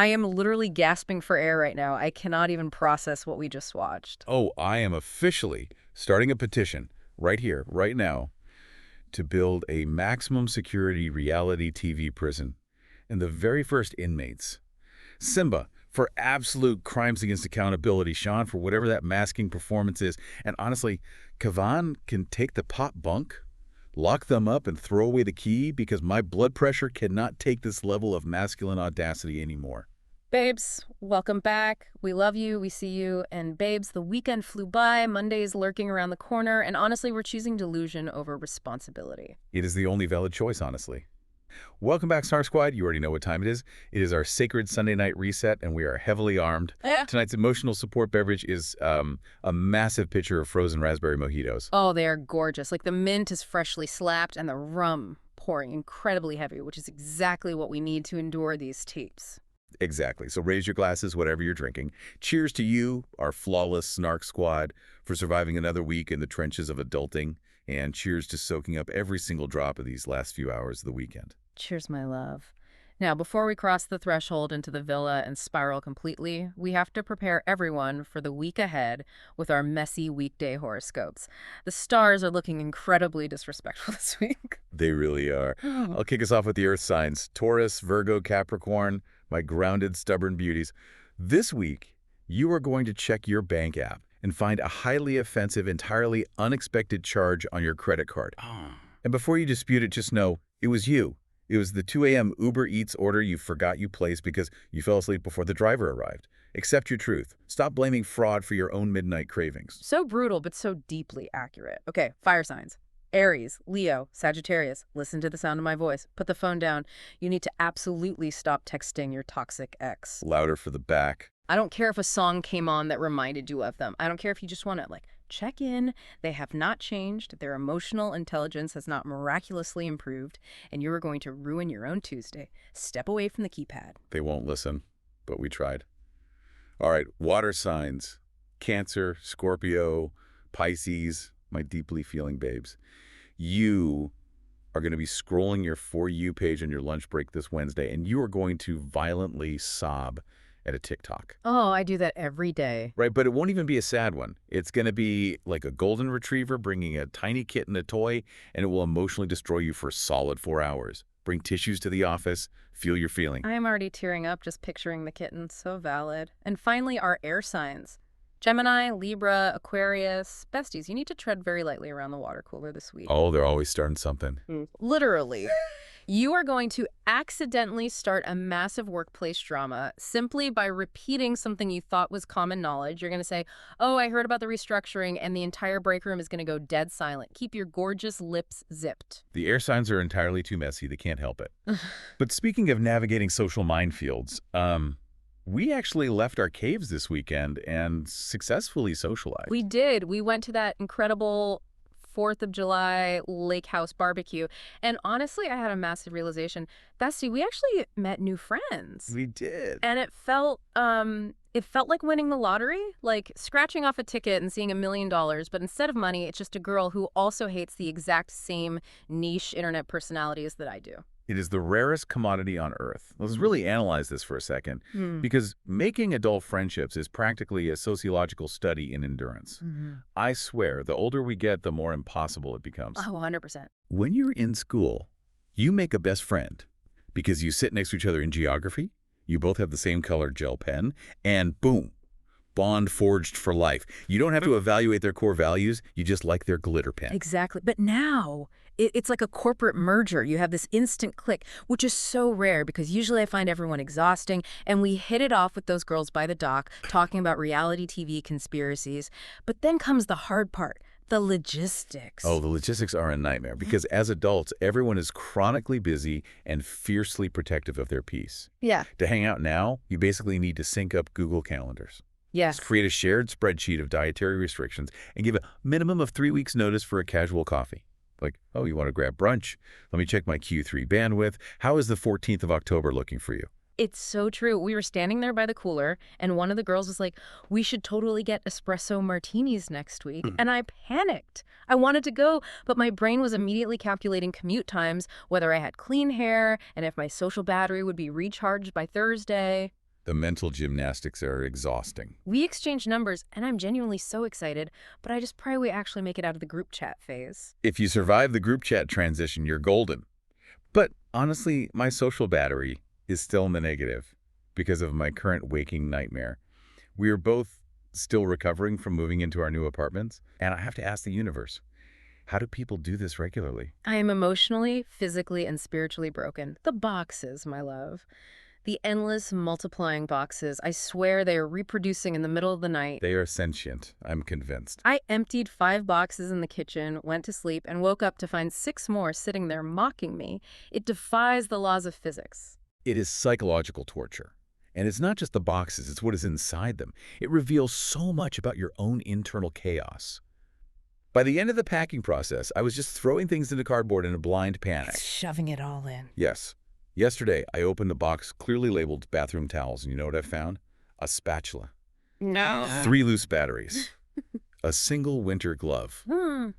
I am literally gasping for air right now. I cannot even process what we just watched. Oh, I am officially starting a petition right here, right now, to build a maximum security reality TV prison. And the very first inmates. Simba for absolute crimes against accountability, Sean for whatever that masking performance is, and honestly, Kavan can take the pop bunk, lock them up, and throw away the key because my blood pressure cannot take this level of masculine audacity anymore. Babes, welcome back. We love you, we see you, and babes, the weekend flew by, Monday's lurking around the corner, and honestly, we're choosing delusion over responsibility. It is the only valid choice, honestly. Welcome back, Snark Squad. You already know what time it is. It is our sacred Sunday night reset, and we are heavily armed. Tonight's emotional support beverage is a massive pitcher of frozen raspberry mojitos. Oh, they are gorgeous. Like the mint is freshly slapped, and the rum pouring incredibly heavy, which is exactly what we need to endure these tapes. Exactly. So raise your glasses, whatever you're drinking. Cheers to you, our flawless Snark Squad, for surviving another week in the trenches of adulting. And cheers to soaking up every single drop of these last few hours of the weekend. Cheers, my love. Now, before we cross the threshold into the villa and spiral completely, we have to prepare everyone for the week ahead with our messy weekday horoscopes. The stars are looking incredibly disrespectful this week. They really are. I'll kick us off with the earth signs. Taurus, Virgo, Capricorn, my grounded, stubborn beauties. This week, you are going to check your bank app and find a highly offensive, entirely unexpected charge on your credit card. And before you dispute it, just know it was you. It was the 2 a.m. Uber Eats order you forgot you placed because you fell asleep before the driver arrived. Accept your truth. Stop blaming fraud for your own midnight cravings. So brutal, but so deeply accurate. Okay, fire signs. Aries, Leo, Sagittarius, listen to the sound of my voice. Put the phone down. You need to absolutely stop texting your toxic ex. Louder for the back. I don't care if a song came on that reminded you of them. I don't care if you just want to, check in. They have not changed. Their emotional intelligence has not miraculously improved, and you are going to ruin your own Tuesday. Step away from the keypad. They won't listen, but we tried. All right, water signs. Cancer, Scorpio, Pisces, my deeply feeling babes. You are going to be scrolling your For You page on your lunch break this Wednesday, and you are going to violently sob at a TikTok. Oh, I do that every day. Right, but it won't even be a sad one. It's going to be like a golden retriever bringing a tiny kitten a toy, and it will emotionally destroy you for a solid 4 hours. Bring tissues to the office. Feel your feeling. I am already tearing up just picturing the kitten. So valid. And finally, our air signs. Gemini, Libra, Aquarius. Besties, you need to tread very lightly around the water cooler this week. Oh, they're always starting something. Literally. You are going to accidentally start a massive workplace drama simply by repeating something you thought was common knowledge. You're going to say, oh, I heard about the restructuring, and the entire break room is going to go dead silent. Keep your gorgeous lips zipped. The air signs are entirely too messy. They can't help it. But speaking of navigating social minefields, we actually left our caves this weekend and successfully socialized. We did. We went to that incredible 4th of July lake house barbecue. And honestly, I had a massive realization. Bestie, we actually met new friends. We did. And it felt like winning the lottery, like scratching off a ticket and seeing $1 million. But instead of money, it's just a girl who also hates the exact same niche internet personalities that I do. It is the rarest commodity on Earth. Let's really analyze this for a second, because making adult friendships is practically a sociological study in endurance. I swear, the older we get, the more impossible it becomes. Oh, 100%. When you're in school, you make a best friend because you sit next to each other in geography, you both have the same colored gel pen, and boom, bond forged for life. You don't have to evaluate their core values, you just like their glitter pen. Exactly. But now it's like a corporate merger. You have this instant click, which is so rare because usually I find everyone exhausting, and we hit it off with those girls by the dock talking about reality TV conspiracies. But then comes the hard part. The logistics. Oh, the logistics are a nightmare because as adults, everyone is chronically busy and fiercely protective of their peace. Yeah. To hang out now, you basically need to sync up Google calendars. Yes. Create a shared spreadsheet of dietary restrictions and give a minimum of 3 weeks notice for a casual coffee. Like, oh, you want to grab brunch? Let me check my Q3 bandwidth. How is the 14th of October looking for you? It's so true. We were standing there by the cooler, and one of the girls was like, we should totally get espresso martinis next week. And I panicked. I wanted to go, but my brain was immediately calculating commute times, whether I had clean hair, and if my social battery would be recharged by Thursday. The mental gymnastics are exhausting. We exchange numbers, and I'm genuinely so excited, but I just pray we actually make it out of the group chat phase. If you survive the group chat transition, you're golden. But honestly, my social battery is still in the negative because of my current waking nightmare. We are both still recovering from moving into our new apartments, and I have to ask the universe, how do people do this regularly? I am emotionally, physically, and spiritually broken. The boxes, my love. The endless multiplying boxes. I swear they are reproducing in the middle of the night. They are sentient, I'm convinced. I emptied 5 boxes in the kitchen, went to sleep, and woke up to find 6 more sitting there mocking me. It defies the laws of physics. It is psychological torture. And it's not just the boxes, it's what is inside them. It reveals so much about your own internal chaos. By the end of the packing process, I was just throwing things into cardboard in a blind panic. Shoving it all in. Yes. Yesterday, I opened a box clearly labeled bathroom towels, and you know what I found? A spatula. No. 3 loose batteries. A single winter glove. And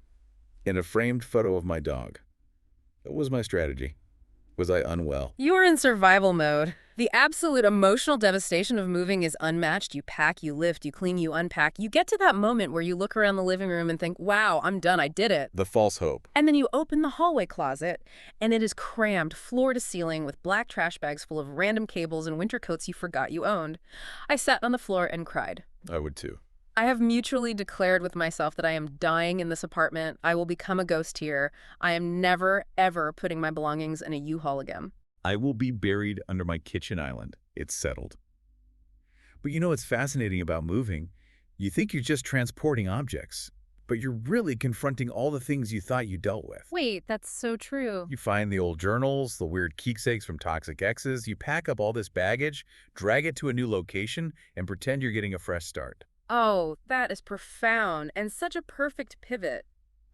a framed photo of my dog. That was my strategy. Was I unwell? You were in survival mode. The absolute emotional devastation of moving is unmatched. You pack, you lift, you clean, you unpack. You get to that moment where you look around the living room and think, wow, I'm done, I did it. The false hope. And then you open the hallway closet, and it is crammed floor to ceiling with black trash bags full of random cables and winter coats you forgot you owned. I sat on the floor and cried. I would too. I have mutually declared with myself that I am dying in this apartment. I will become a ghost here. I am never, ever putting my belongings in a U-Haul again. I will be buried under my kitchen island. It's settled. But you know what's fascinating about moving? You think you're just transporting objects, but you're really confronting all the things you thought you dealt with. Wait, that's so true. You find the old journals, the weird keepsakes from toxic exes, you pack up all this baggage, drag it to a new location, and pretend you're getting a fresh start. Oh, that is profound and such a perfect pivot.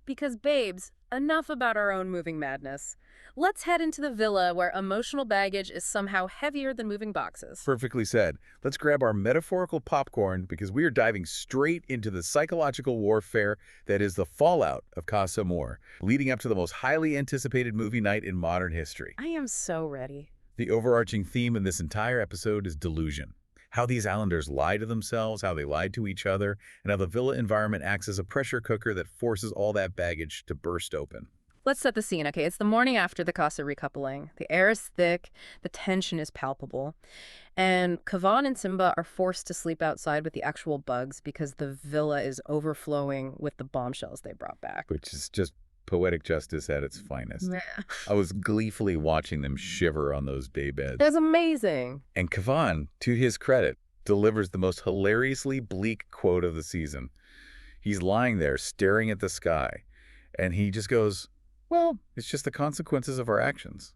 Because, babes, enough about our own moving madness. Let's head into the villa where emotional baggage is somehow heavier than moving boxes. Perfectly said. Let's grab our metaphorical popcorn because we are diving straight into the psychological warfare that is the fallout of Casa Amor, leading up to the most highly anticipated movie night in modern history. I am so ready. The overarching theme in this entire episode is delusion. How these islanders lie to themselves, how they lied to each other, and how the villa environment acts as a pressure cooker that forces all that baggage to burst open. Let's set the scene, okay? It's the morning after the Casa Recoupling. The air is thick, the tension is palpable, and Kavan and Simba are forced to sleep outside with the actual bugs because the villa is overflowing with the bombshells they brought back. Which is just poetic justice at its finest. Yeah. I was gleefully watching them shiver on those daybeds. That's amazing. And Kavan, to his credit, delivers the most hilariously bleak quote of the season. He's lying there staring at the sky, and he just goes, well, it's just the consequences of our actions.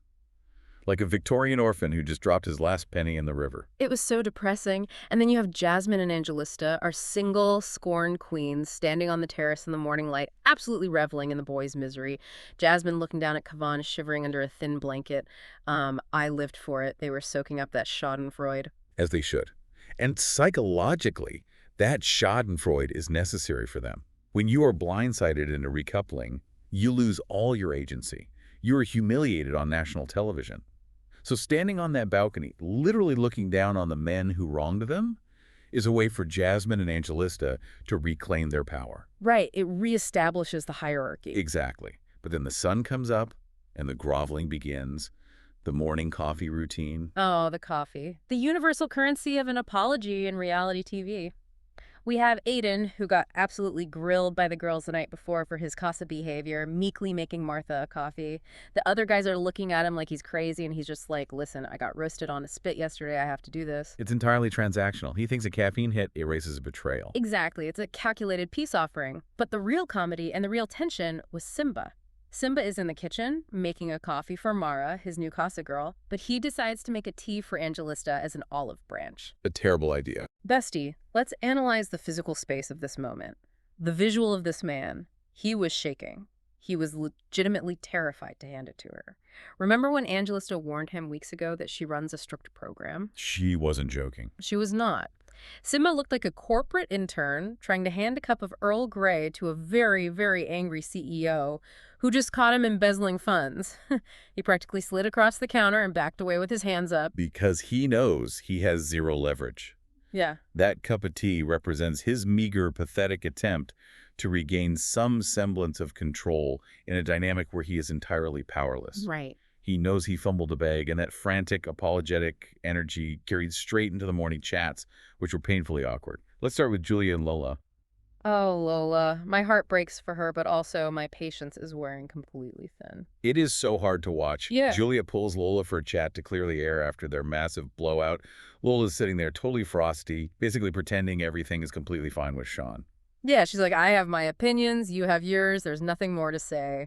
Like a Victorian orphan who just dropped his last penny in the river. It was so depressing. And then you have Jasmine and Angelista, our single, scorned queens, standing on the terrace in the morning light, absolutely reveling in the boys' misery. Jasmine looking down at Kavan, shivering under a thin blanket. I lived for it. They were soaking up that schadenfreude. As they should. And psychologically, that schadenfreude is necessary for them. When you are blindsided in a recoupling, you lose all your agency. You are humiliated on national television. So standing on that balcony, literally looking down on the men who wronged them, is a way for Jasmine and Angelista to reclaim their power. Right. It reestablishes the hierarchy. Exactly. But then the sun comes up and the groveling begins, the morning coffee routine. Oh, the coffee. The universal currency of an apology in reality TV. We have Aiden, who got absolutely grilled by the girls the night before for his Casa behavior, meekly making Martha a coffee. The other guys are looking at him like he's crazy, and he's just like, listen, I got roasted on a spit yesterday. I have to do this. It's entirely transactional. He thinks a caffeine hit erases a betrayal. Exactly. It's a calculated peace offering. But the real comedy and the real tension was Simba. Simba is in the kitchen, making a coffee for Mara, his new Casa girl, but he decides to make a tea for Angelista as an olive branch. A terrible idea. Bestie, let's analyze the physical space of this moment. The visual of this man. He was shaking. He was legitimately terrified to hand it to her. Remember when Angelista warned him weeks ago that she runs a strict program? She wasn't joking. She was not. Simba looked like a corporate intern trying to hand a cup of Earl Grey to a very, very angry CEO who just caught him embezzling funds. He practically slid across the counter and backed away with his hands up. Because he knows he has zero leverage. Yeah. That cup of tea represents his meager, pathetic attempt to regain some semblance of control in a dynamic where he is entirely powerless. Right. He knows he fumbled a bag, and that frantic, apologetic energy carried straight into the morning chats, which were painfully awkward. Let's start with Julia and Lola. Oh, Lola. My heart breaks for her, but also my patience is wearing completely thin. It is so hard to watch. Yeah. Julia pulls Lola for a chat to clear the air after their massive blowout. Lola's sitting there totally frosty, basically pretending everything is completely fine with Sean. Yeah, she's like, I have my opinions, you have yours, there's nothing more to say.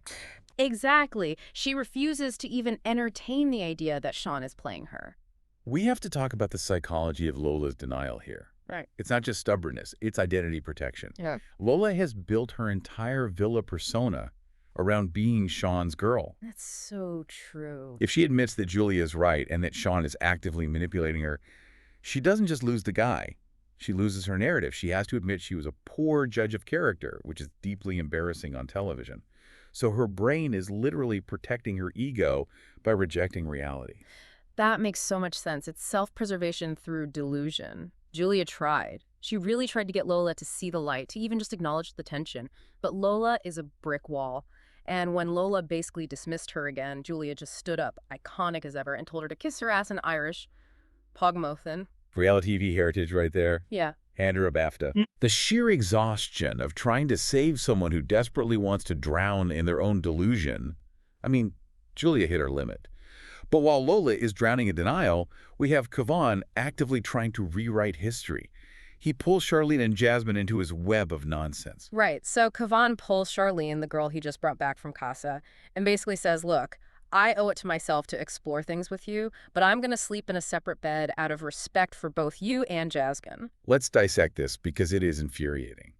Exactly. She refuses to even entertain the idea that Sean is playing her. We have to talk about the psychology of Lola's denial here. Right. It's not just stubbornness, it's identity protection. Yeah. Lola has built her entire villa persona around being Sean's girl. That's so true. If she admits that Julia is right and that Sean is actively manipulating her, she doesn't just lose the guy. She loses her narrative. She has to admit she was a poor judge of character, which is deeply embarrassing on television. So her brain is literally protecting her ego by rejecting reality. That makes so much sense. It's self-preservation through delusion. Julia tried. She really tried to get Lola to see the light, to even just acknowledge the tension. But Lola is a brick wall. And when Lola basically dismissed her again, Julia just stood up, iconic as ever, and told her to kiss her ass in Irish. Pogmothin. Reality TV heritage right there. Yeah. Hand her a BAFTA. The sheer exhaustion of trying to save someone who desperately wants to drown in their own delusion. I mean, Julia hit her limit. But while Lola is drowning in denial, we have Kavan actively trying to rewrite history. He pulls Charlene and Jasmine into his web of nonsense. Right. So Kavan pulls Charlene, the girl he just brought back from Casa, and basically says, look, I owe it to myself to explore things with you, but I'm going to sleep in a separate bed out of respect for both you and Jasmine. Let's dissect this because it is infuriating.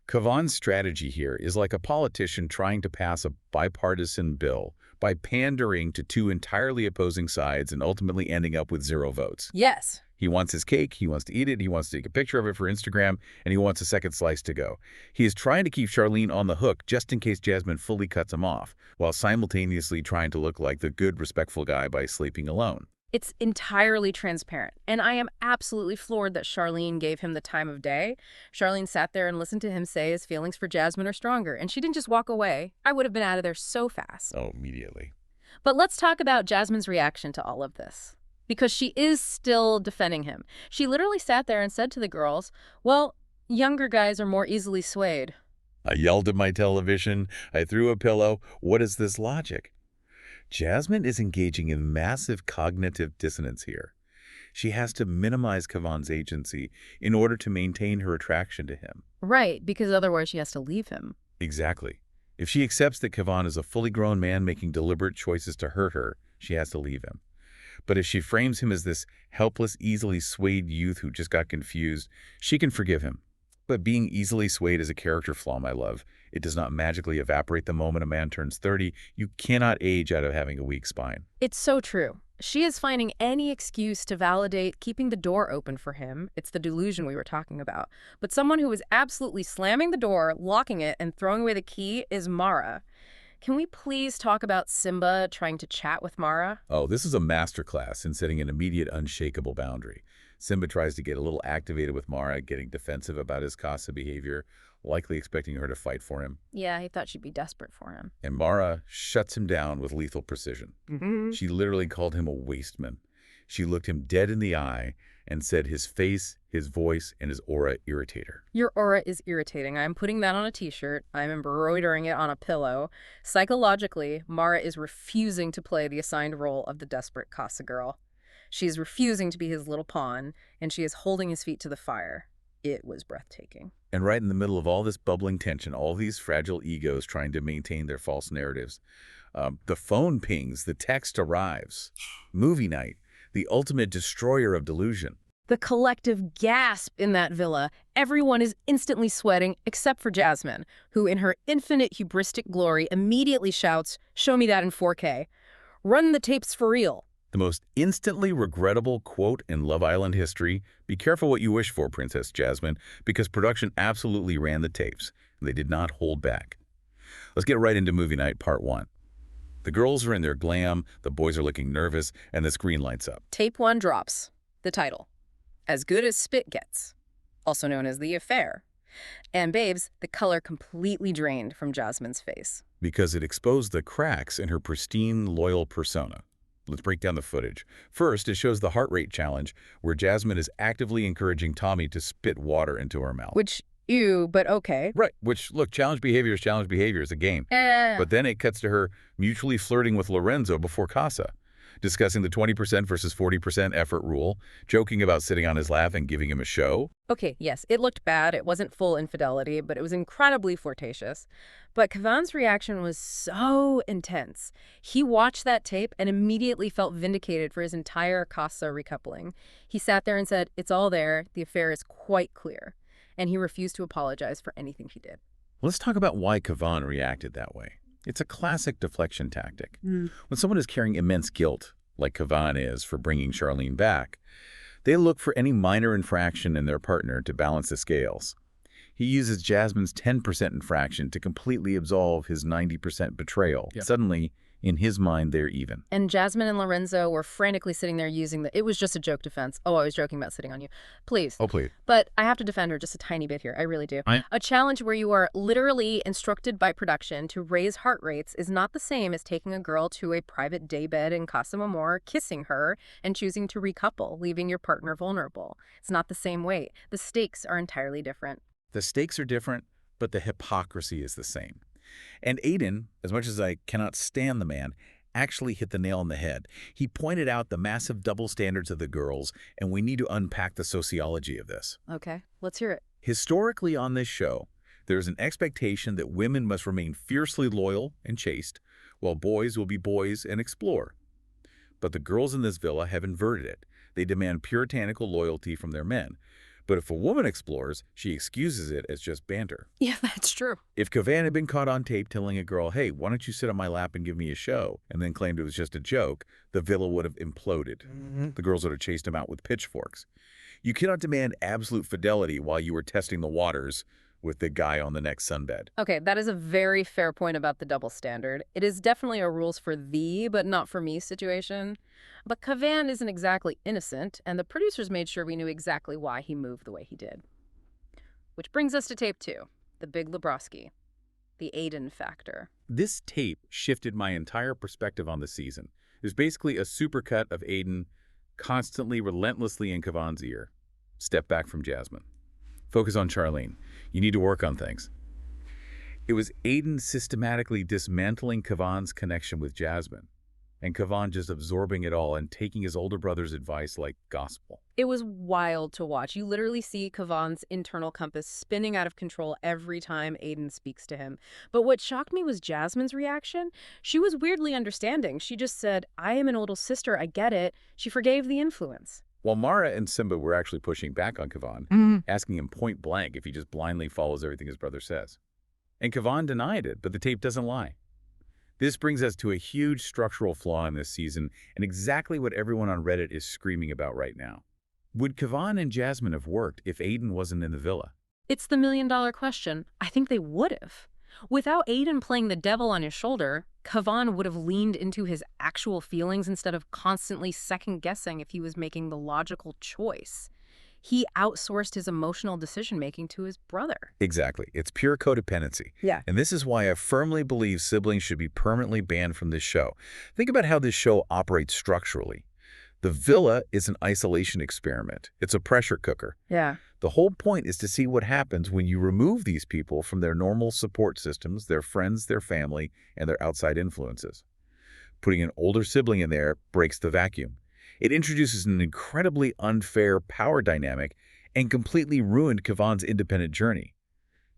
Kavan's strategy here is like a politician trying to pass a bipartisan bill by pandering to two entirely opposing sides and ultimately ending up with 0 votes. Yes. He wants his cake, he wants to eat it, he wants to take a picture of it for Instagram, and he wants a second slice to go. He is trying to keep Charlene on the hook just in case Jasmine fully cuts him off, while simultaneously trying to look like the good, respectful guy by sleeping alone. It's entirely transparent, and I am absolutely floored that Charlene gave him the time of day. Charlene sat there and listened to him say his feelings for Jasmine are stronger, and she didn't just walk away. I would have been out of there so fast. Oh, immediately. But let's talk about Jasmine's reaction to all of this. Because she is still defending him. She literally sat there and said to the girls, well, younger guys are more easily swayed. I yelled at my television. I threw a pillow. What is this logic? Jasmine is engaging in massive cognitive dissonance here. She has to minimize Kavan's agency in order to maintain her attraction to him. Right, because otherwise she has to leave him. Exactly. If she accepts that Kavan is a fully grown man making deliberate choices to hurt her, she has to leave him. But if she frames him as this helpless, easily swayed youth who just got confused, she can forgive him. But being easily swayed is a character flaw, my love. It does not magically evaporate the moment a man turns 30. You cannot age out of having a weak spine. It's so true. She is finding any excuse to validate keeping the door open for him. It's the delusion we were talking about. But someone who is absolutely slamming the door, locking it, and throwing away the key is Mara. Can we please talk about Simba trying to chat with Mara? Oh, this is a masterclass in setting an immediate, unshakable boundary. Simba tries to get a little activated with Mara, getting defensive about his Casa behavior, likely expecting her to fight for him. Yeah, he thought she'd be desperate for him. And Mara shuts him down with lethal precision. Mm-hmm. She literally called him a wasteman. She looked him dead in the eye and said his face, his voice, and his aura irritate her. Your aura is irritating. I'm putting that on a t-shirt. I'm embroidering it on a pillow. Psychologically, Mara is refusing to play the assigned role of the desperate Casa girl. She's refusing to be his little pawn, and she is holding his feet to the fire. It was breathtaking. And right in the middle of all this bubbling tension, all these fragile egos trying to maintain their false narratives, the phone pings, the text arrives. Movie night, the ultimate destroyer of delusion. The collective gasp in that villa. Everyone is instantly sweating except for Jasmine, who in her infinite hubristic glory immediately shouts, "Show me that in 4K. Run the tapes for real." The most instantly regrettable quote in Love Island history. Be careful what you wish for, Princess Jasmine, because production absolutely ran the tapes. They did not hold back. Let's get right into movie night part 1. The girls are in their glam, the boys are looking nervous, and the screen lights up. Tape 1 drops. The title, As Good as Spit Gets, also known as The Affair. And babes, the color completely drained from Jasmine's face. Because it exposed the cracks in her pristine, loyal persona. Let's break down the footage. First, it shows the heart rate challenge, where Jasmine is actively encouraging Tommy to spit water into her mouth. Which, ew, but okay. Right, which, look, challenge behavior is a game. But then it cuts to her mutually flirting with Lorenzo before Casa, discussing the 20% versus 40% effort rule, joking about sitting on his lap and giving him a show. Okay, yes, it looked bad. It wasn't full infidelity, but it was incredibly flirtatious. But Kavan's reaction was so intense. He watched that tape and immediately felt vindicated for his entire Casa recoupling. He sat there and said, "It's all there. The affair is quite clear." And he refused to apologize for anything he did. Let's talk about why Kavan reacted that way. It's a classic deflection tactic. When someone is carrying immense guilt, like Kavan is for bringing Charlene back, they look for any minor infraction in their partner to balance the scales. He uses Jasmine's 10% infraction to completely absolve his 90% betrayal. Yep. Suddenly, in his mind, they're even. And Jasmine and Lorenzo were frantically sitting there using it was just a joke defense. Oh, I was joking about sitting on you. Please. Oh, please. But I have to defend her just a tiny bit here. I really do. A challenge where you are literally instructed by production to raise heart rates is not the same as taking a girl to a private daybed in Casa Amor, kissing her, and choosing to recouple, leaving your partner vulnerable. It's not the same weight. The stakes are entirely different. The stakes are different, but the hypocrisy is the same. And Aiden, as much as I cannot stand the man, actually hit the nail on the head. He pointed out the massive double standards of the girls, and we need to unpack the sociology of this. Okay, let's hear it. Historically on this show, there is an expectation that women must remain fiercely loyal and chaste, while boys will be boys and explore. But the girls in this villa have inverted it. They demand puritanical loyalty from their men. But if a woman explores, she excuses it as just banter. Yeah, that's true. If Kavan had been caught on tape telling a girl, "Hey, why don't you sit on my lap and give me a show," and then claimed it was just a joke, the villa would have imploded. The girls would have chased him out with pitchforks. You cannot demand absolute fidelity while you are testing the waters with the guy on the next sunbed. Okay, that is a very fair point about the double standard. It is definitely a rules for thee, but not for me situation. But Kavan isn't exactly innocent, and the producers made sure we knew exactly why he moved the way he did. Which brings us to tape 2, the Big Lebowski, the Aiden factor. This tape shifted my entire perspective on the season. It was basically a supercut of Aiden constantly, relentlessly in Kavan's ear. Step back from Jasmine. Focus on Charlene. You need to work on things. It was Aiden systematically dismantling Kavan's connection with Jasmine, and Kavan just absorbing it all and taking his older brother's advice like gospel. It was wild to watch. You literally see Kavan's internal compass spinning out of control every time Aiden speaks to him. But what shocked me was Jasmine's reaction. She was weirdly understanding. She just said, "I am an older sister, I get it." She forgave the influence. While Mara and Simba were actually pushing back on Kavan, asking him point blank if he just blindly follows everything his brother says. And Kavan denied it, but the tape doesn't lie. This brings us to a huge structural flaw in this season and exactly what everyone on Reddit is screaming about right now. Would Kavan and Jasmine have worked if Aiden wasn't in the villa? It's the million-dollar question. I think they would have. Without Aiden playing the devil on his shoulder, Kavan would have leaned into his actual feelings instead of constantly second-guessing if he was making the logical choice. He outsourced his emotional decision-making to his brother. Exactly. It's pure codependency. Yeah. And this is why I firmly believe siblings should be permanently banned from this show. Think about how this show operates structurally. The villa is an isolation experiment. It's a pressure cooker. Yeah. The whole point is to see what happens when you remove these people from their normal support systems, their friends, their family, and their outside influences. Putting an older sibling in there breaks the vacuum. It introduces an incredibly unfair power dynamic and completely ruined Kavan's independent journey.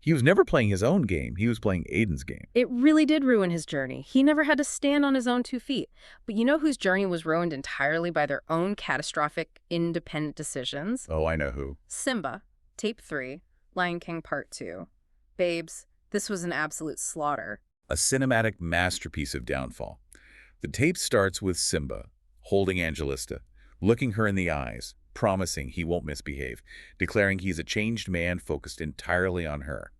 He was never playing his own game. He was playing Aiden's game. It really did ruin his journey. He never had to stand on his own 2 feet. But you know whose journey was ruined entirely by their own catastrophic, independent decisions? Oh, I know who. Simba, Tape 3, Lion King Part 2. Babes, this was an absolute slaughter. A cinematic masterpiece of downfall. The tape starts with Simba holding Angelista, looking her in the eyes, promising he won't misbehave, declaring he's a changed man focused entirely on her.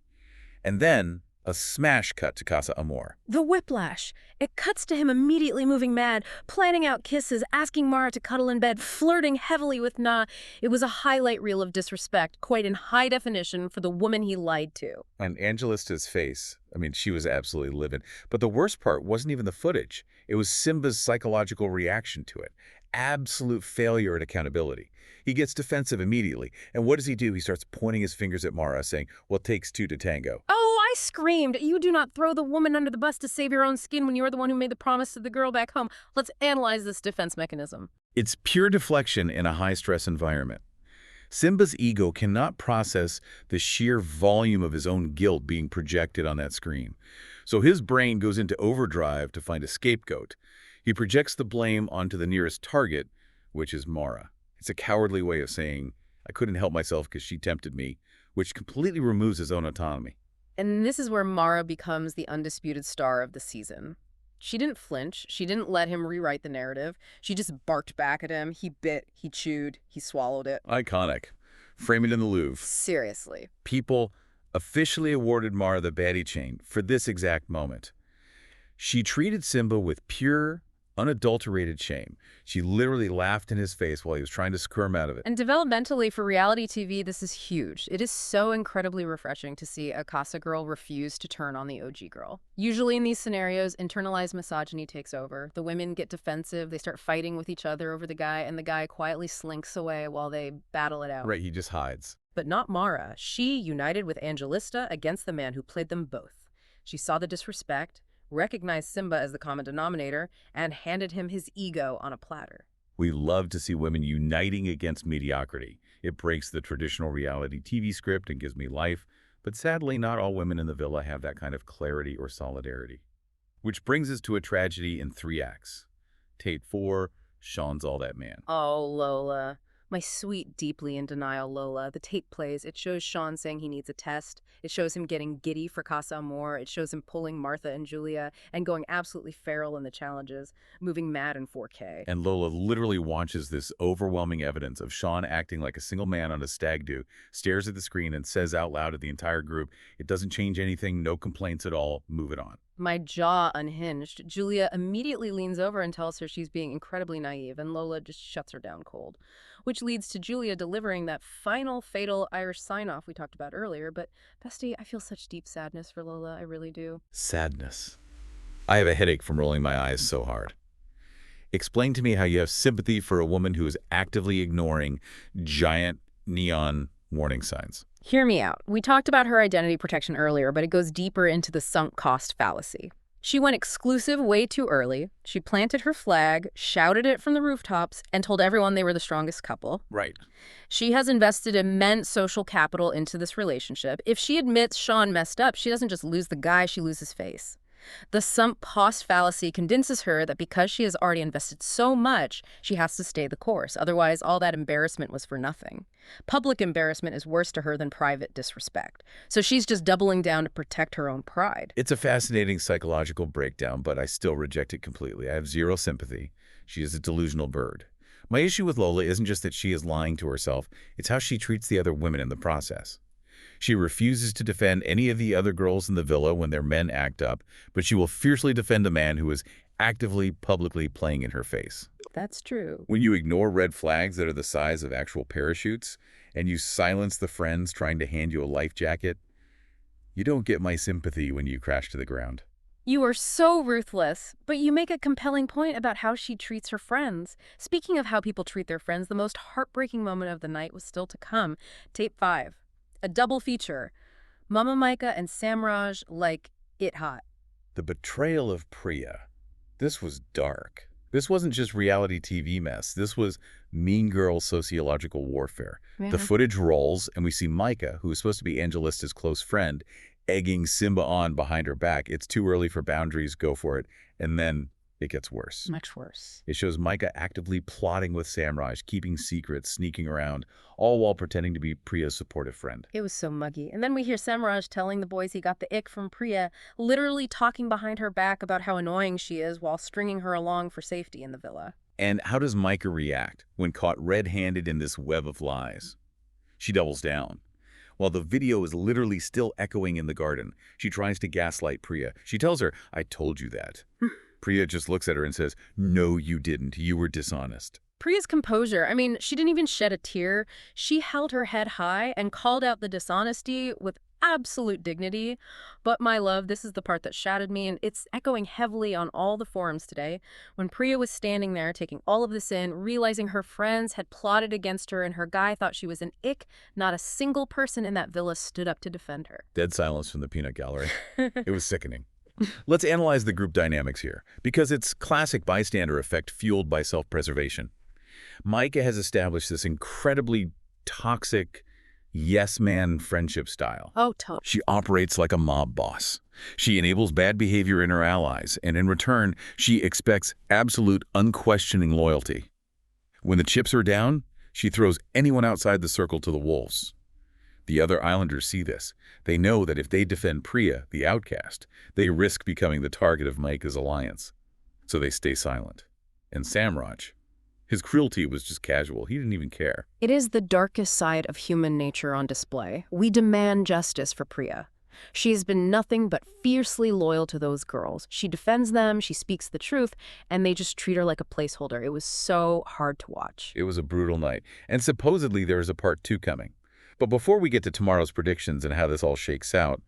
And then a smash cut to Casa Amor. The whiplash. It cuts to him immediately moving mad, planning out kisses, asking Mara to cuddle in bed, flirting heavily with Na. It was a highlight reel of disrespect, quite in high definition for the woman he lied to. And Angelista's face, I mean, she was absolutely livid. But the worst part wasn't even the footage. It was Simba's psychological reaction to it. Absolute failure at accountability. He gets defensive immediately. And what does he do? He starts pointing his fingers at Mara, saying, well, it takes 2 to tango. Oh, I screamed. You do not throw the woman under the bus to save your own skin when you're the one who made the promise to the girl back home. Let's analyze this defense mechanism. It's pure deflection in a high-stress environment. Simba's ego cannot process the sheer volume of his own guilt being projected on that screen. So his brain goes into overdrive to find a scapegoat. He projects the blame onto the nearest target, which is Mara. It's a cowardly way of saying, I couldn't help myself because she tempted me, which completely removes his own autonomy. And this is where Mara becomes the undisputed star of the season. She didn't flinch. She didn't let him rewrite the narrative. She just barked back at him. He bit, he chewed, he swallowed it. Iconic. Frame it in the Louvre. Seriously. People officially awarded Mara the baddie chain for this exact moment. She treated Simba with pure, unadulterated shame. She literally laughed in his face while he was trying to squirm out of it. And developmentally, for reality TV, this is huge. It is so incredibly refreshing to see a Casa girl refuse to turn on the OG girl. Usually in these scenarios, internalized misogyny takes over. The women get defensive, they start fighting with each other over the guy, and the guy quietly slinks away while they battle it out. Right, he just hides. But not Mara. She united with Angelista against the man who played them both. She saw the disrespect, recognized Simba as the common denominator, and handed him his ego on a platter. We love to see women uniting against mediocrity. It breaks the traditional reality TV script and gives me life, but sadly not all women in the villa have that kind of clarity or solidarity. Which brings us to a tragedy in 3 acts. Tape 4, Sean's All That Man. Oh, Lola. My sweet, deeply in denial Lola. The tape plays. It shows Sean saying he needs a test. It shows him getting giddy for Casa Amor. It shows him pulling Martha and Julia and going absolutely feral in the challenges, moving mad in 4K. And Lola literally watches this overwhelming evidence of Sean acting like a single man on a stag do, stares at the screen and says out loud to the entire group, it doesn't change anything, no complaints at all, move it on. My jaw unhinged. Julia immediately leans over and tells her she's being incredibly naive, and Lola just shuts her down cold. Which leads to Julia delivering that final fatal Irish sign-off we talked about earlier. But, bestie, I feel such deep sadness for Lola. I really do. Sadness. I have a headache from rolling my eyes so hard. Explain to me how you have sympathy for a woman who is actively ignoring giant neon warning signs. Hear me out. We talked about her identity protection earlier, but it goes deeper into the sunk cost fallacy. She went exclusive way too early. She planted her flag, shouted it from the rooftops, and told everyone they were the strongest couple. Right. She has invested immense social capital into this relationship. If she admits Sean messed up, she doesn't just lose the guy, she loses face. The sunk cost fallacy convinces her that because she has already invested so much, she has to stay the course. Otherwise, all that embarrassment was for nothing. Public embarrassment is worse to her than private disrespect. So she's just doubling down to protect her own pride. It's a fascinating psychological breakdown, but I still reject it completely. I have zero sympathy. She is a delusional bird. My issue with Lola isn't just that she is lying to herself, it's how she treats the other women in the process. She refuses to defend any of the other girls in the villa when their men act up, but she will fiercely defend a man who is actively, publicly playing in her face. That's true. When you ignore red flags that are the size of actual parachutes, and you silence the friends trying to hand you a life jacket, you don't get my sympathy when you crash to the ground. You are so ruthless, but you make a compelling point about how she treats her friends. Speaking of how people treat their friends, the most heartbreaking moment of the night was still to come. Tape 5. A double feature. Mama Mica and Samraj like it hot. The betrayal of Priya. This was dark. This wasn't just reality TV mess. This was mean girl sociological warfare. Yeah. The footage rolls, and we see Mica, who is supposed to be Angelista's close friend, egging Simba on behind her back. It's too early for boundaries, go for it. And then it gets worse. Much worse. It shows Mica actively plotting with Samraj, keeping secrets, sneaking around, all while pretending to be Priya's supportive friend. It was so muggy. And then we hear Samraj telling the boys he got the ick from Priya, literally talking behind her back about how annoying she is while stringing her along for safety in the villa. And how does Mica react when caught red-handed in this web of lies? She doubles down. While the video is literally still echoing in the garden, she tries to gaslight Priya. She tells her, "I told you that." Priya just looks at her and says, "No, you didn't. You were dishonest." Priya's composure, I mean, she didn't even shed a tear. She held her head high and called out the dishonesty with absolute dignity. But my love, this is the part that shattered me, and it's echoing heavily on all the forums today. When Priya was standing there taking all of this in, realizing her friends had plotted against her and her guy thought she was an ick, not a single person in that villa stood up to defend her. Dead silence from the peanut gallery. It was sickening. Let's analyze the group dynamics here, because it's classic bystander effect fueled by self-preservation. Mica has established this incredibly toxic yes-man friendship style. Oh, totally. She operates like a mob boss. She enables bad behavior in her allies, and in return, she expects absolute, unquestioning loyalty. When the chips are down, she throws anyone outside the circle to the wolves. The other islanders see this. They know that if they defend Priya, the outcast, they risk becoming the target of Mica's alliance. So they stay silent. And Samraj, his cruelty was just casual. He didn't even care. It is the darkest side of human nature on display. We demand justice for Priya. She has been nothing but fiercely loyal to those girls. She defends them, she speaks the truth, and they just treat her like a placeholder. It was so hard to watch. It was a brutal night. And supposedly there is a part 2 coming. But before we get to tomorrow's predictions and how this all shakes out,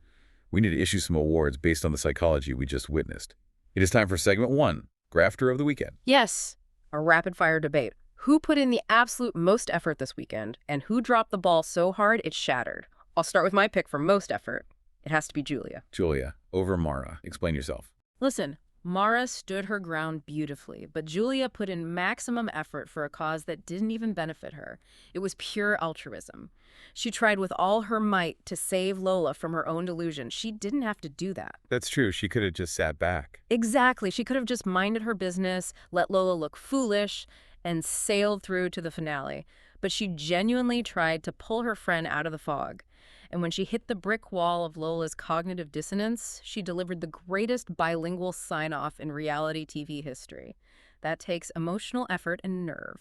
we need to issue some awards based on the psychology we just witnessed. It is time for segment 1, Grafter of the Weekend. Yes, a rapid-fire debate. Who put in the absolute most effort this weekend, and who dropped the ball so hard it shattered? I'll start with my pick for most effort. It has to be Julia. Julia, over Mara. Explain yourself. Listen, Mara stood her ground beautifully, but Julia put in maximum effort for a cause that didn't even benefit her. It was pure altruism. She tried with all her might to save Lola from her own delusion. She didn't have to do that. That's true. She could have just sat back. Exactly. She could have just minded her business, let Lola look foolish, and sailed through to the finale. But she genuinely tried to pull her friend out of the fog. And when she hit the brick wall of Lola's cognitive dissonance, she delivered the greatest bilingual sign-off in reality TV history. That takes emotional effort and nerve.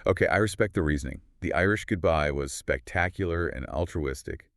Okay, I respect the reasoning. The Irish goodbye was spectacular and altruistic.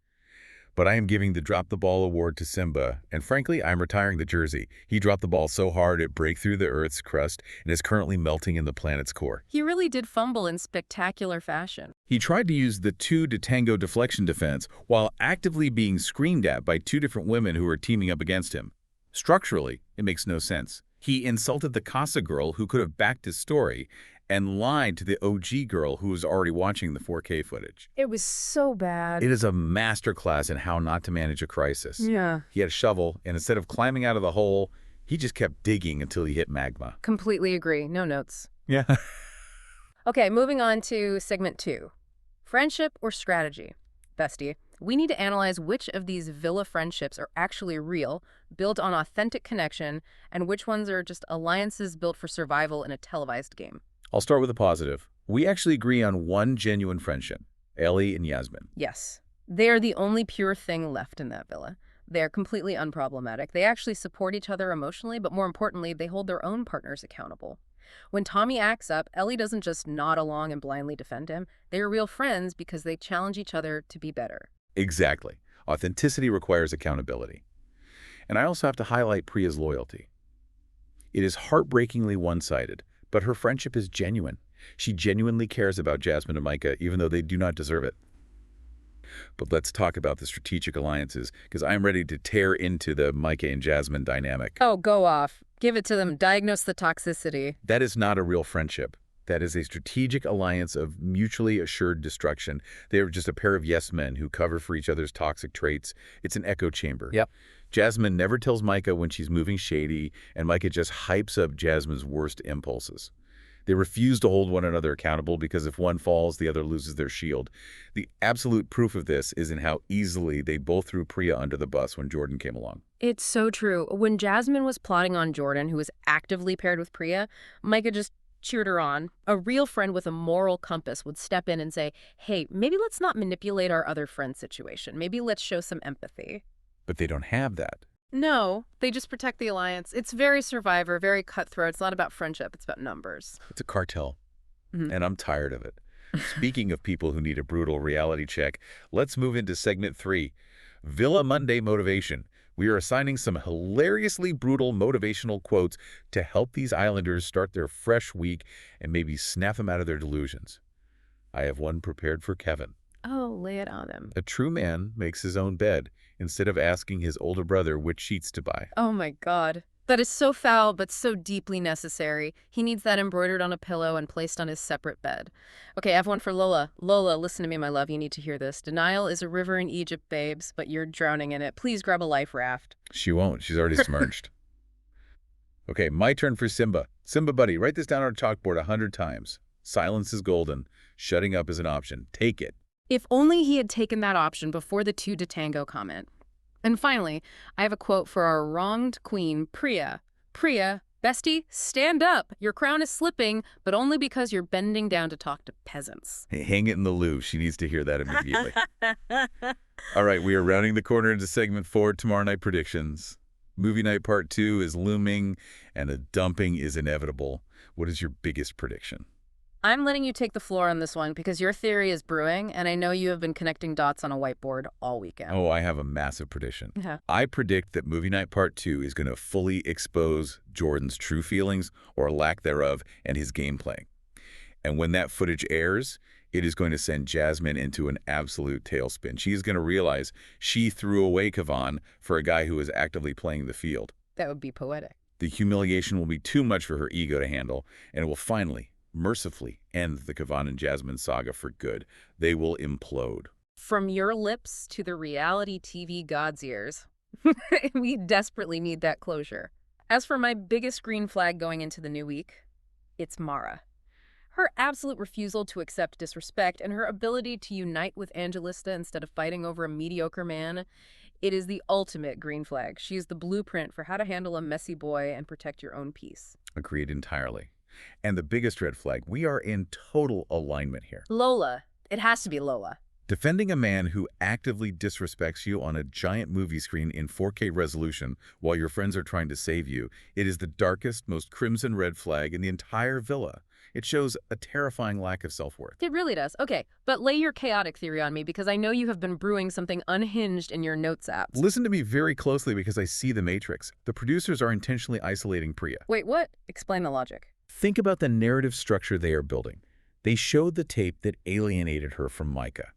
But I am giving the drop the ball award to Simba, and frankly, I'm retiring the jersey. He dropped the ball so hard it broke through the Earth's crust and is currently melting in the planet's core. He really did fumble in spectacular fashion. He tried to use the 2 to tango deflection defense while actively being screamed at by 2 different women who were teaming up against him. Structurally, it makes no sense. He insulted the Casa girl who could have backed his story and lied to the OG girl who was already watching the 4K footage. It was so bad. It is a masterclass in how not to manage a crisis. Yeah. He had a shovel, and instead of climbing out of the hole, he just kept digging until he hit magma. Completely agree. No notes. Yeah. Okay, moving on to segment 2. Friendship or strategy? Bestie, we need to analyze which of these villa friendships are actually real, built on authentic connection, and which ones are just alliances built for survival in a televised game. I'll start with a positive. We actually agree on one genuine friendship, Ellie and Jasmine. Yes. They are the only pure thing left in that villa. They are completely unproblematic. They actually support each other emotionally, but more importantly, they hold their own partners accountable. When Tommy acts up, Ellie doesn't just nod along and blindly defend him. They are real friends because they challenge each other to be better. Exactly. Authenticity requires accountability. And I also have to highlight Priya's loyalty. It is heartbreakingly one-sided, but her friendship is genuine. She genuinely cares about Jasmine and Mica, even though they do not deserve it. But let's talk about the strategic alliances, because I'm ready to tear into the Mica and Jasmine dynamic. Oh, go off. Give it to them. Diagnose the toxicity. That is not a real friendship. That is a strategic alliance of mutually assured destruction. They are just a pair of yes men who cover for each other's toxic traits. It's an echo chamber. Yep. Jasmine never tells Mica when she's moving shady, and Mica just hypes up Jasmine's worst impulses. They refuse to hold one another accountable because if one falls, the other loses their shield. The absolute proof of this is in how easily they both threw Priya under the bus when Jordan came along. It's so true. When Jasmine was plotting on Jordan, who was actively paired with Priya, Mica just cheered her on. A real friend with a moral compass would step in and say, hey, maybe let's not manipulate our other friend's situation. Maybe let's show some empathy. But they don't have that. No, they just protect the alliance. It's very Survivor, very cutthroat. It's not about friendship. It's about numbers. It's a cartel, and I'm tired of it. Speaking of people who need a brutal reality check, let's move into segment 3, Villa Monday Motivation. We are assigning some hilariously brutal motivational quotes to help these islanders start their fresh week and maybe snap them out of their delusions. I have one prepared for Kavan. Oh, lay it on him. A true man makes his own bed instead of asking his older brother which sheets to buy. Oh my God. That is so foul, but so deeply necessary. He needs that embroidered on a pillow and placed on his separate bed. Okay, I have one for Lola. Lola, listen to me, my love. You need to hear this. Denial is a river in Egypt, babes, but you're drowning in it. Please grab a life raft. She won't. She's already submerged. Okay, my turn for Simba. Simba, buddy, write this down on a chalkboard 100 times. Silence is golden. Shutting up is an option. Take it. If only he had taken that option before the two to tango comment. And finally, I have a quote for our wronged queen, Priya. Priya, bestie, stand up. Your crown is slipping, but only because you're bending down to talk to peasants. Hey, hang it in the loo. She needs to hear that immediately. All right, we are rounding the corner into segment 4, tomorrow night predictions. Movie night part 2 is looming, and a dumping is inevitable. What is your biggest prediction? I'm letting you take the floor on this one because your theory is brewing, and I know you have been connecting dots on a whiteboard all weekend. Oh, I have a massive prediction. Yeah. I predict that Movie Night Part 2 is going to fully expose Jordan's true feelings, or lack thereof, and his gameplay. And when that footage airs, it is going to send Jasmine into an absolute tailspin. She is going to realize she threw away Kavan for a guy who was actively playing the field. That would be poetic. The humiliation will be too much for her ego to handle, and it will finally, mercifully end the Kavan and Jasmine saga for good. They will implode. From your lips to the reality TV god's ears. We desperately need that closure. As for my biggest green flag going into the new week, it's Mara. Her absolute refusal to accept disrespect and her ability to unite with Angelista instead of fighting over a mediocre man, it is the ultimate green flag. She is the blueprint for how to handle a messy boy and protect your own peace. Agreed entirely. And the biggest red flag, we are in total alignment here. Lola. It has to be Lola. Defending a man who actively disrespects you on a giant movie screen in 4K resolution while your friends are trying to save you, it is the darkest, most crimson red flag in the entire villa. It shows a terrifying lack of self-worth. It really does. Okay, but lay your chaotic theory on me because I know you have been brewing something unhinged in your notes apps. Listen to me very closely because I see the matrix. The producers are intentionally isolating Priya. Wait, what? Explain the logic. Think about the narrative structure they are building. They showed the tape that alienated her from Mica.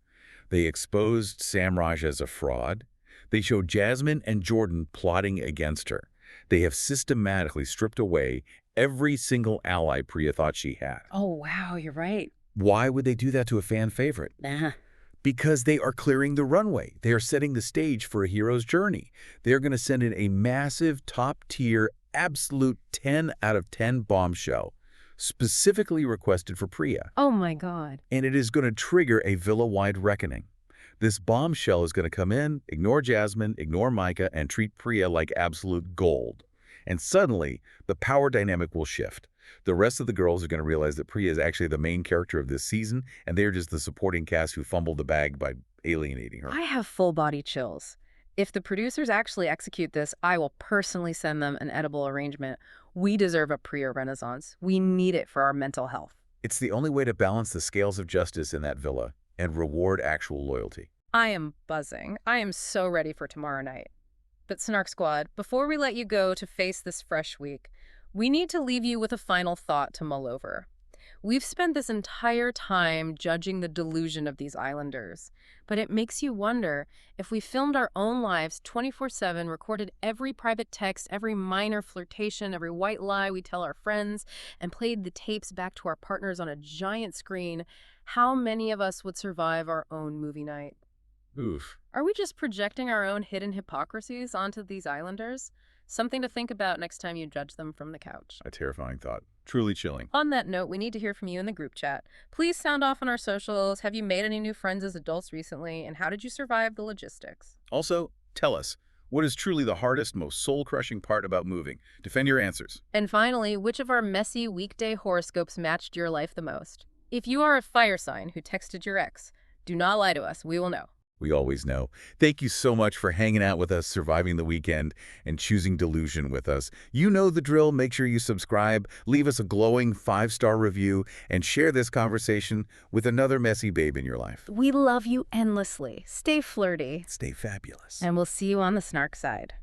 They exposed Samraj as a fraud. They showed Jasmine and Jordan plotting against her. They have systematically stripped away every single ally Priya thought she had. Oh, wow, you're right. Why would they do that to a fan favorite? Because they are clearing the runway. They are setting the stage for a hero's journey. They are going to send in a massive, top-tier, absolute 10 out of 10 bombshell, specifically requested for Priya. Oh my God. And it is going to trigger a villa-wide reckoning. This bombshell is going to come in, ignore Jasmine, ignore Mica, and treat Priya like absolute gold. And suddenly, the power dynamic will shift. The rest of the girls are going to realize that Priya is actually the main character of this season, and they're just the supporting cast who fumbled the bag by alienating her. I have full-body chills. If the producers actually execute this, I will personally send them an edible arrangement. We deserve a Priya renaissance. We need it for our mental health. It's the only way to balance the scales of justice in that villa and reward actual loyalty. I am buzzing. I am so ready for tomorrow night. But Snark Squad, before we let you go to face this fresh week, we need to leave you with a final thought to mull over. We've spent this entire time judging the delusion of these islanders, but it makes you wonder if we filmed our own lives 24/7, recorded every private text, every minor flirtation, every white lie we tell our friends, and played the tapes back to our partners on a giant screen, how many of us would survive our own movie night? Oof. Are we just projecting our own hidden hypocrisies onto these islanders? Something to think about next time you judge them from the couch. A terrifying thought. Truly chilling. On that note, we need to hear from you in the group chat. Please sound off on our socials. Have you made any new friends as adults recently? And how did you survive the logistics? Also, tell us, what is truly the hardest, most soul-crushing part about moving? Defend your answers. And finally, which of our messy weekday horoscopes matched your life the most? If you are a fire sign who texted your ex, do not lie to us. We will know. We always know. Thank you so much for hanging out with us, surviving the weekend, and choosing delusion with us. You know the drill. Make sure you subscribe, leave us a glowing 5-star review, and share this conversation with another messy babe in your life. We love you endlessly. Stay flirty. Stay fabulous. And we'll see you on the snark side.